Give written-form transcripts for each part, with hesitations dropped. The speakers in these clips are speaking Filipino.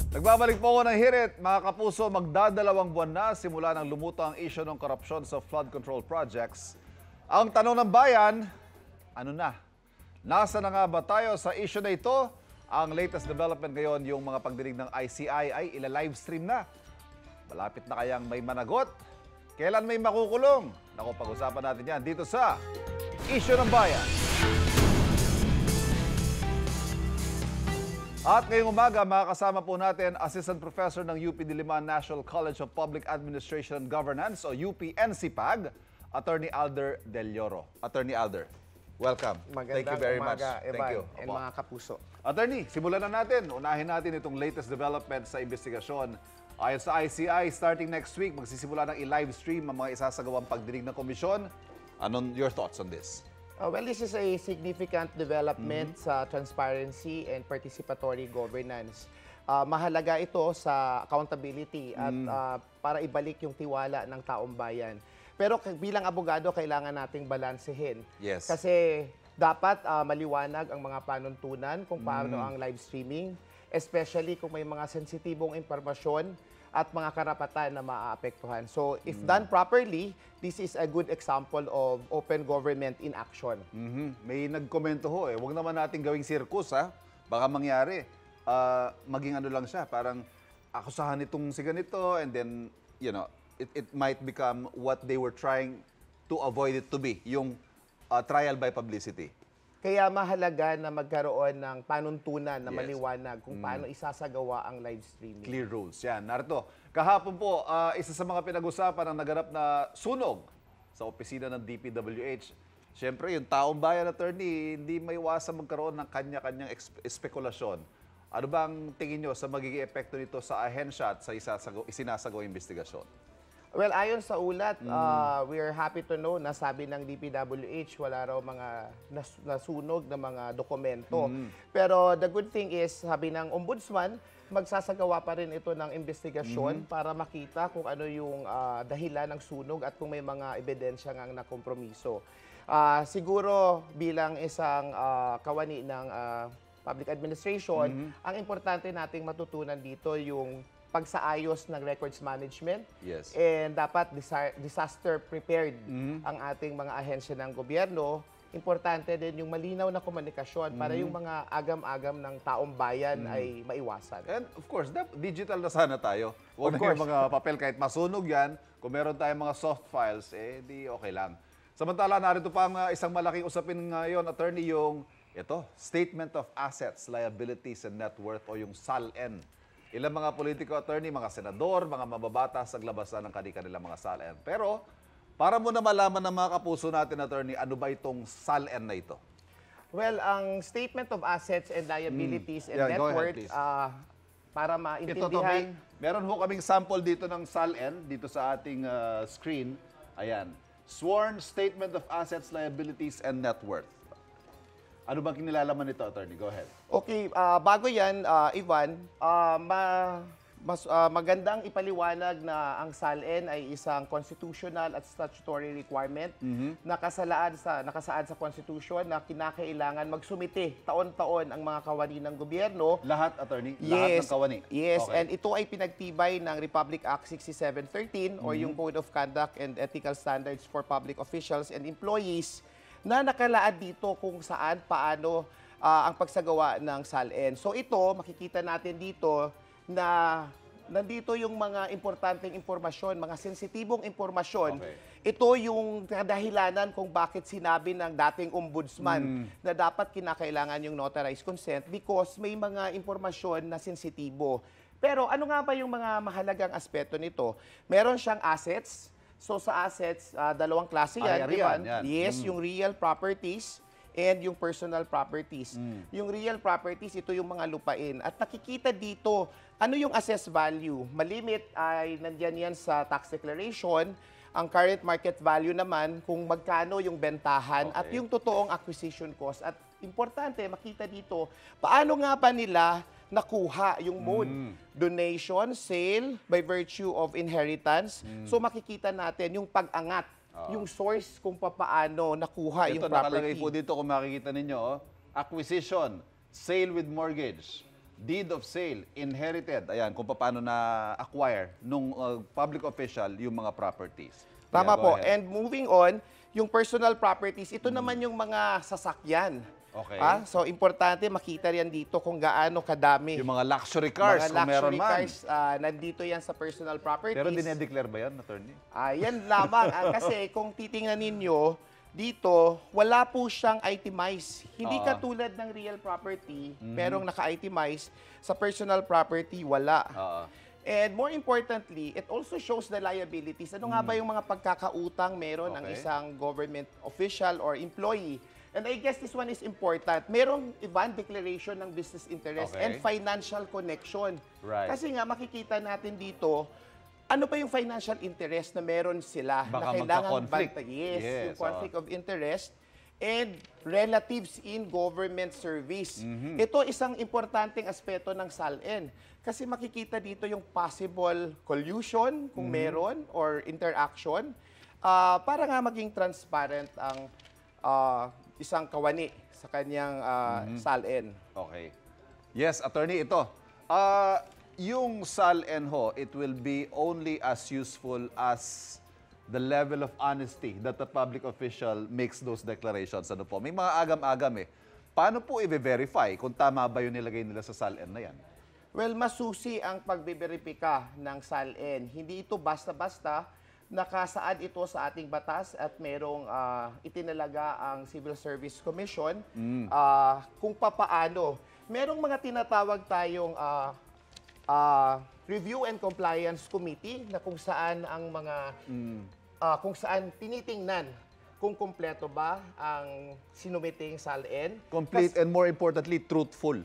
Nagbabalik po ako ng hirit, mga kapuso, magdadalawang buwan na simula ng lumutang ang issue ng korupsyon sa flood control projects. Ang tanong ng bayan, ano na? Nasa na nga ba tayo sa issue na ito? Ang latest development ngayon, yung mga pagdinig ng ICI ay ila-livestream na. Malapit na kayang may managot? Kailan may makukulong? Naku, pag-usapan natin yan dito sa Issue ng Bayan. At ngayong umaga, makakasama po natin Assistant Professor ng UP Diliman National College of Public Administration and Governance o UP-NCPAG, Attorney Alder Del Lloro. Attorney Alder, welcome. Thank you very much. Thank you. And mga kapuso. Attorney, simulan na natin. Unahin natin itong latest development sa investigasyon. Ayon sa ICI, starting next week, magsisimula ng i-livestream ang mga isasagawang pagdinig ng komisyon. Anong your thoughts on this? Well, this is a significant development sa transparency and participatory governance. Mahalaga ito sa accountability at para ibalik yung tiwala ng taong bayan. Pero bilang abogado, kailangan nating balansehin. Yes. Kasi dapat maliwanag ang mga panuntunan kung paano ang live streaming, especially kung may mga sensitibong impormasyon at mga karapatan na maaapektuhan. So, if done properly, this is a good example of open government in action. May nagkomento ho huwag naman natin gawing circus ha. Baka mangyari, maging ano lang siya, parang akusahan itong si ganito and then, you know, it might become what they were trying to avoid it to be, yung trial by publicity. Kaya mahalaga na magkaroon ng panuntunan na maliwanag kung paano isasagawa ang live streaming. Clear rules. Yan. Narito. Kahapon po, isa sa mga pinag-usapan ang naganap na sunog sa opisina ng DPWH. Siyempre, yung taong bayan, attorney, hindi maiwasan magkaroon ng kanya-kanyang espekulasyon. Ano bang tingin nyo sa magiging epekto nito sa ahensya at sa isinasagawang investigasyon? Well, ayon sa ulat, we are happy to know na sabi ng DPWH, wala raw mga nasunog na mga dokumento. Pero the good thing is, sabi ng Ombudsman, magsasagawa pa rin ito ng investigasyon para makita kung ano yung dahilan ng sunog at kung may mga ebidensya ngang nakompromiso. Siguro bilang isang kawani ng public administration, ang importante nating matutunan dito yung pagsaayos ng records management. Yes. And dapat disaster prepared ang ating mga ahensya ng gobyerno. Importante din yung malinaw na komunikasyon para yung mga agam-agam ng taong bayan ay maiwasan. And of course, digital na sana tayo. Huwag na yung mga papel kahit masunog yan. Kung meron tayong mga soft files, di okay lang. Samantala, narito pa ang isang malaking usapin ngayon, attorney, yung Statement of Assets, Liabilities and Net Worth o yung SALN. Ilang mga politiko, attorney, mga senador, mga mababatas naglabasan ng kanilang mga SALN. Pero, para mo na malaman ng mga kapuso natin, attorney, ano ba itong SALN na ito? Well, ang Statement of Assets and Liabilities and Net Worth, para maintindihan... Meron ho kaming sample dito ng SALN, dito sa ating screen. Ayan. Sworn Statement of Assets, Liabilities and Net Worth. Ano bang kinilalaman nito, attorney? Go ahead. Okay, bago yan, Ivan, magandang ipaliwanag na ang SALN ay isang constitutional at statutory requirement na nakasaad sa Constitution na kinakailangan magsumite taon-taon ang mga kawani ng gobyerno. Lahat, attorney? Lahat ng kawani? Yes, okay. And ito ay pinagtibay ng Republic Act 6713 or yung Code of Conduct and Ethical Standards for Public Officials and Employees na nakalaad dito kung saan, paano ang pagsagawa ng SALN. So ito, makikita natin dito na nandito yung mga importanteng impormasyon, mga sensitibong impormasyon. Okay. Ito yung kadahilanan kung bakit sinabi ng dating ombudsman na dapat kinakailangan yung notarized consent because may mga impormasyon na sensitibo. Pero ano nga ba yung mga mahalagang aspeto nito? Meron siyang assets. So sa assets, dalawang klase yan, Ivan. Yes, yung real properties and yung personal properties. Yung real properties, ito yung mga lupain. At nakikita dito, ano yung assessed value? Malimit ay nandyan yan sa tax declaration. Ang current market value naman, kung magkano yung bentahan at yung totoong acquisition cost. At importante, makita dito, paano nga ba nila nakuha yung mode. Donation, sale, by virtue of inheritance. So makikita natin yung pag-angat, yung source kung paano nakuha yung property. Ito nakalagay po dito kung makikita ninyo, acquisition, sale with mortgage, deed of sale, inherited, ayan, kung paano na-acquire nung public official yung mga properties. Tama Yeah, go po. ahead. And moving on, yung personal properties, ito naman yung mga sasakyan. Okay. So, importante makita yan dito kung gaano kadami. Yung mga luxury cars, mga kung meron luxury man. cars, nandito yan sa personal properties. Pero dinedeclare ba yan, attorney? Yan lamang. Kasi kung titingnan ninyo, dito, wala po siyang itemize. Hindi katulad ng real property, merong naka-itemize. Sa personal property, wala. And more importantly, it also shows the liabilities. Ano nga ba yung mga pagkakautang meron ng isang government official or employee? And I guess this one is important. Merong Ivan declaration ng business interest and financial connection. Right. Kasi nga makikita natin dito, ano pa yung financial interest na meron sila Baka na kailangan magka-conflict. Yes, yung Yes, conflict of interest and relatives in government service. Ito isang importanteng aspeto ng SALN. Kasi makikita dito yung possible collusion kung meron or interaction para nga maging transparent ang isang kawani sa kanyang SALN. Okay. Yes, attorney, ito. Yung SALN ho, it will be only as useful as the level of honesty that the public official makes those declarations. Ano po? May mga agam-agam eh. Paano po i-verify kung tama ba yung nilagay nila sa SALN na yan? Well, masusi ang pagbiberipika ng SALN. Hindi ito basta-basta. Nakasaad ito sa ating batas at merong itinalaga ang Civil Service Commission kung papaano. Merong mga tinatawag tayong Review and Compliance Committee na kung saan ang mga kung saan tinitingnan kung kumpleto ba ang sinumiting SALN. Complete and more importantly, truthful.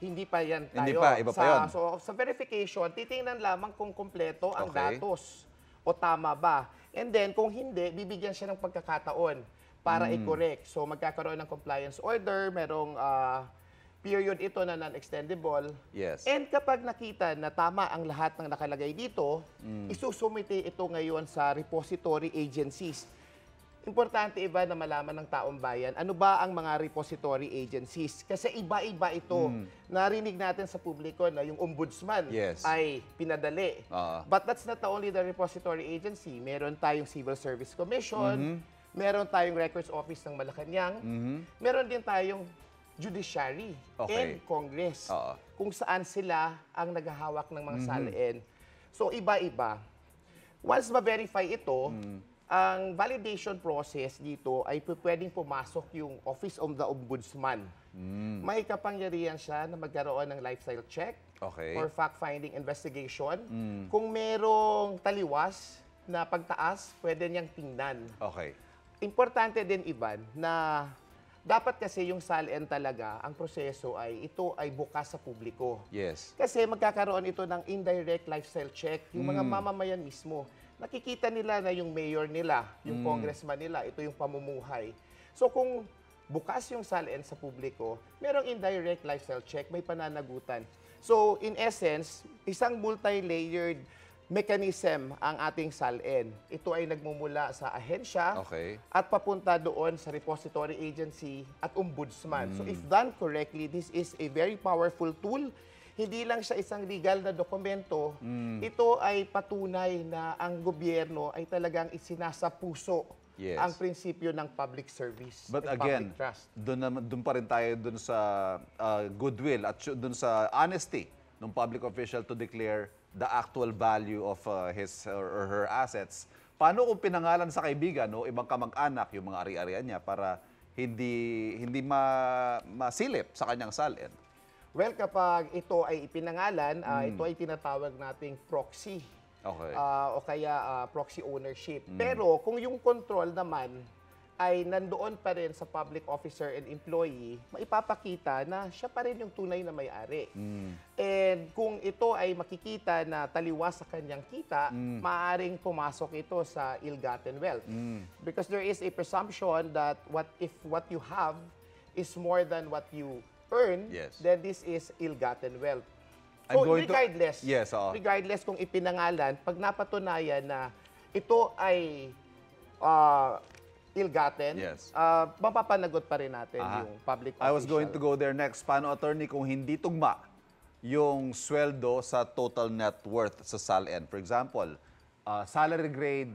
Hindi pa yan tayo. Hindi pa, iba pa yun. So, sa verification, titingnan lamang kung kumpleto ang Okay. datos o tama ba. And then, kung hindi, bibigyan siya ng pagkakataon para i-correct. So, magkakaroon ng compliance order, merong period ito na non-extendable. Yes. And kapag nakita na tama ang lahat ng nakalagay dito, isusumite ito ngayon sa repository agencies. Importante iba na malaman ng taong bayan, ano ba ang mga repository agencies? Kasi iba-iba ito. Narinig natin sa publiko na yung ombudsman Yes. ay pinadali. But that's not the only the repository agency. Meron tayong Civil Service Commission, meron tayong Records Office ng Malacanang, meron din tayong Judiciary and Congress, kung saan sila ang naghahawak ng mga SALN. So, iba-iba. Once ma-verify ito, ang validation process dito ay pwedeng pumasok yung Office of the Ombudsman. May kapangyarihan siya na magkaroon ng lifestyle check or fact-finding investigation. Kung merong taliwas na pagtaas, pwede niyang tingnan. Okay. Importante din, Ivan, na dapat kasi yung SALN talaga, ang proseso ay ito ay bukas sa publiko. Yes. Kasi magkakaroon ito ng indirect lifestyle check, yung mga mamamayan mismo. Nakikita nila na yung mayor nila, yung congressman nila, ito yung pamumuhay. So kung bukas yung SALN sa publiko, merong indirect lifestyle check, may pananagutan. So in essence, isang multi-layered mechanism ang ating SALN. Ito ay nagmumula sa ahensya at papunta doon sa repository agency at ombudsman. So if done correctly, this is a very powerful tool. Hindi lang siya isang legal na dokumento, ito ay patunay na ang gobyerno ay talagang isinasapuso ang prinsipyo ng public service But and again, public trust. doon pa rin tayo doon sa goodwill at doon sa honesty ng public official to declare the actual value of his or her assets. Paano kung pinangalan sa kaibigan o ibang kamag-anak yung mga ari-arian niya para hindi masilip sa kanyang SALN? Well, kapag ito ay ipinangalan, ito ay tinatawag nating proxy. O kaya proxy ownership. Pero kung yung control naman ay nandoon pa rin sa public officer and employee, maipapakita na siya pa rin yung tunay na may-ari. And kung ito ay makikita na taliwas sa kanyang kita, maaaring pumasok ito sa ill-gotten wealth. Because there is a presumption that if what you have is more than what you earn, then this is ill-gotten wealth. So regardless, regardless kung ipinangalan, pag napatunayan na ito ay ill-gotten, mapapanagot pa rin natin yung public official. I was going to go there next. Paano, attorney, kung hindi tugma yung sweldo sa total net worth sa SALN. For example, salary grade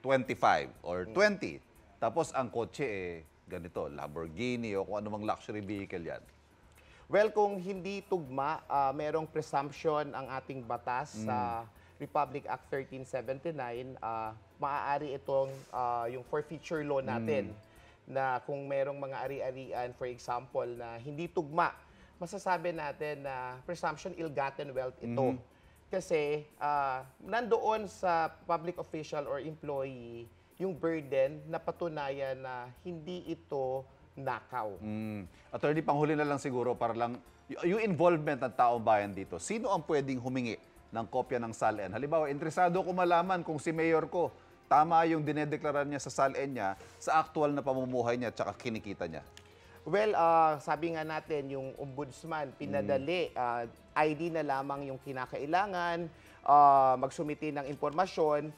25 or 20. Tapos ang kotse ganito, Lamborghini o kung anumang luxury vehicle yan. Well, kung hindi tugma, merong presumption ang ating batas sa Republic Act 1379, maaari itong yung forfeiture law natin na kung merong mga ari-arian, for example, na hindi tugma, masasabi natin na presumption ill-gotten wealth ito. Kasi nandoon sa public official or employee yung burden na patunayan na hindi ito nakaw. Attorney, panghuli na lang siguro para lang yung involvement ng taong bayan dito. Sino ang pwedeng humingi ng kopya ng SALN? Halimbawa, interesado ko malaman kung si mayor ko, tama yung dinedeklara niya sa SALN niya sa actual na pamumuhay niya at kinikita niya. Well, sabi nga natin, yung ombudsman, pinadali, ID na lamang yung kinakailangan, magsumiti ng impormasyon,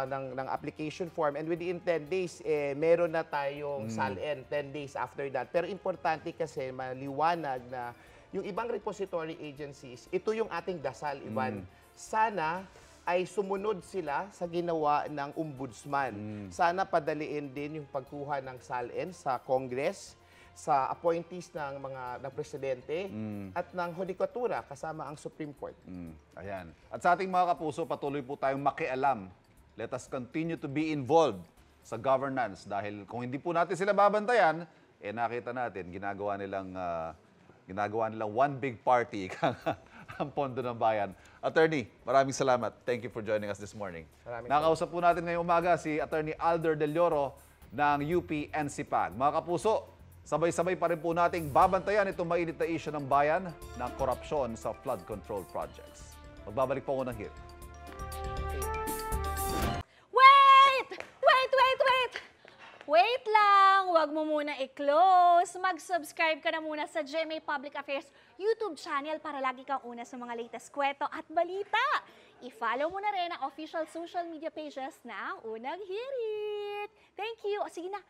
ng application form, and within 10 days, meron na tayong SALN 10 days after that. Pero importante kasi maliwanag na yung ibang repository agencies, ito yung ating dasal, Ivan. Sana ay sumunod sila sa ginawa ng ombudsman. Sana padaliin din yung pagkuha ng SALN sa Congress, sa appointees ng presidente at ng Hudikatura kasama ang Supreme Court. Ayan. At sa ating mga kapuso, patuloy po tayong makialam. Let us continue to be involved sa governance dahil kung hindi po natin sila babantayan, nakita natin ginagawa nilang one big party ang pondo ng bayan. Attorney, maraming salamat. Thank you for joining us this morning. Nakausap po natin ngayong umaga si Attorney Alder Del Lloro ng UP NCPAG. Mga kapuso, sabay-sabay pa rin po nating babantayan itong mainit na issue ng bayan ng korupsyon sa flood control projects. Magbabalik po ako ng hit. Wait lang! Huwag mo muna i-close. Mag-subscribe ka na muna sa GMA Public Affairs YouTube channel para lagi kang una sa mga latest kwento at balita. I-follow mo na rin ang official social media pages ng Unang Hirit. Thank you. O sige na.